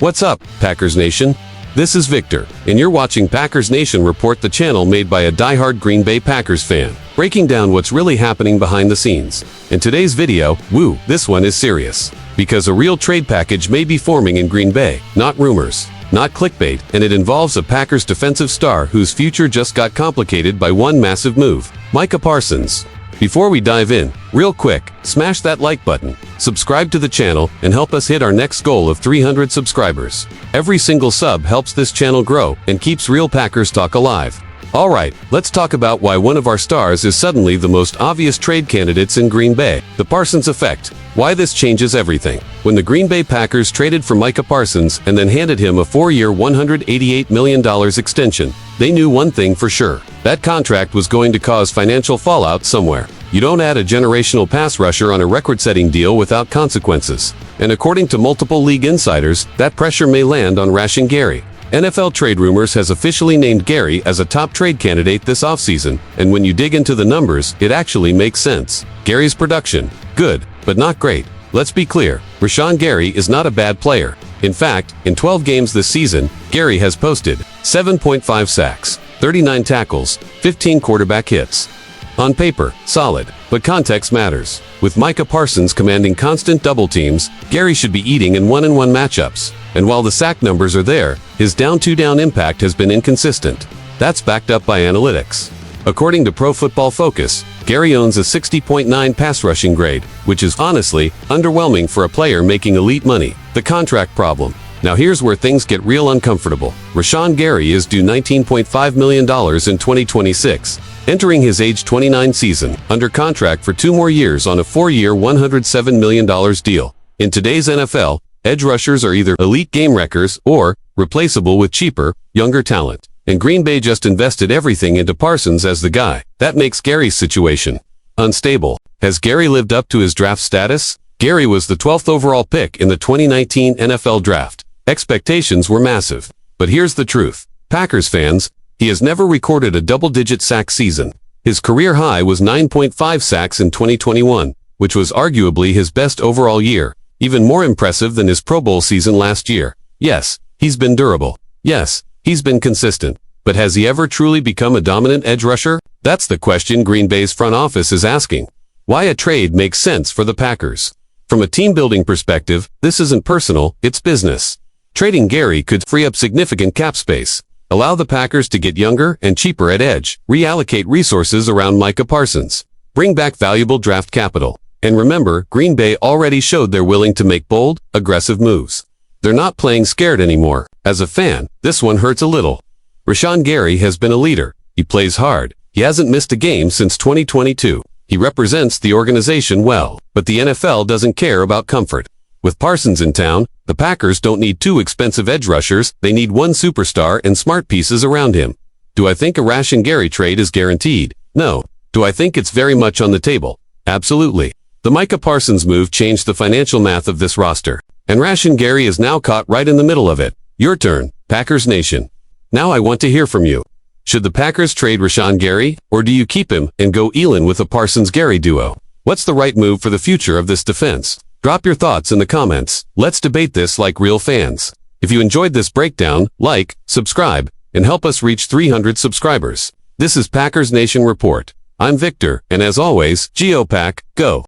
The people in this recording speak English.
What's up, Packers Nation? This is Victor, and you're watching Packers Nation Report, the channel made by a diehard Green Bay Packers fan, breaking down what's really happening behind the scenes. In today's video, this one is serious. Because a real trade package may be forming in Green Bay, not rumors, not clickbait, and it involves a Packers defensive star whose future just got complicated by one massive move, Micah Parsons. Before we dive in, real quick, smash that like button, subscribe to the channel, and help us hit our next goal of 300 subscribers. Every single sub helps this channel grow and keeps Real Packers Talk alive. Alright, let's talk about why one of our stars is suddenly the most obvious trade candidates in Green Bay, the Parsons effect. Why this changes everything. When the Green Bay Packers traded for Micah Parsons and then handed him a 4-year $188 million extension, they knew one thing for sure. That contract was going to cause financial fallout somewhere. You don't add a generational pass rusher on a record-setting deal without consequences. And according to multiple league insiders, that pressure may land on Rashan Gary. NFL Trade Rumors has officially named Gary as a top trade candidate this offseason, and when you dig into the numbers, it actually makes sense. Gary's production, good, but not great. Let's be clear, Rashan Gary is not a bad player. In fact, in 12 games this season, Gary has posted 7.5 sacks, 39 tackles, 15 quarterback hits. On paper, solid, but context matters. With Micah Parsons commanding constant double teams, Gary should be eating in one-on-one matchups. And while the sack numbers are there, his down-to-down impact has been inconsistent. That's backed up by analytics. According to Pro Football Focus, Gary owns a 60.9 pass rushing grade, which is honestly underwhelming for a player making elite money. The contract problem. Now here's where things get real uncomfortable. Rashan Gary is due $19.5 million in 2026, entering his age 29 season, under contract for 2 more years on a 4-year $107 million deal. In today's NFL, edge rushers are either elite game wreckers or replaceable with cheaper, younger talent. And Green Bay just invested everything into Parsons as the guy. That makes Gary's situation unstable. Has Gary lived up to his draft status? Gary was the 12th overall pick in the 2019 NFL Draft. Expectations were massive. But here's the truth. Packers fans, he has never recorded a double-digit sack season. His career high was 9.5 sacks in 2021, which was arguably his best overall year, even more impressive than his Pro Bowl season last year. Yes, he's been durable. Yes, he's been consistent. But has he ever truly become a dominant edge rusher? That's the question Green Bay's front office is asking. Why a trade makes sense for the Packers. From a team-building perspective, this isn't personal, it's business. Trading Gary could free up significant cap space, allow the Packers to get younger and cheaper at edge, reallocate resources around Micah Parsons, bring back valuable draft capital. And remember, Green Bay already showed they're willing to make bold, aggressive moves. They're not playing scared anymore. As a fan, this one hurts a little. Rashan Gary has been a leader. He plays hard. He hasn't missed a game since 2022. He represents the organization well, but the NFL doesn't care about comfort. With Parsons in town, the Packers don't need 2 expensive edge rushers, they need 1 superstar and smart pieces around him. Do I think a Rashan Gary trade is guaranteed? No. Do I think it's very much on the table? Absolutely. The Micah Parsons move changed the financial math of this roster, and Rashan Gary is now caught right in the middle of it. Your turn, Packers Nation. Now I want to hear from you. Should the Packers trade Rashan Gary, or do you keep him and go Elin with a Parsons-Gary duo? What's the right move for the future of this defense? Drop your thoughts in the comments. Let's debate this like real fans. If you enjoyed this breakdown, like, subscribe, and help us reach 300 subscribers. This is Packers Nation Report. I'm Victor, and as always, Go Pack, go!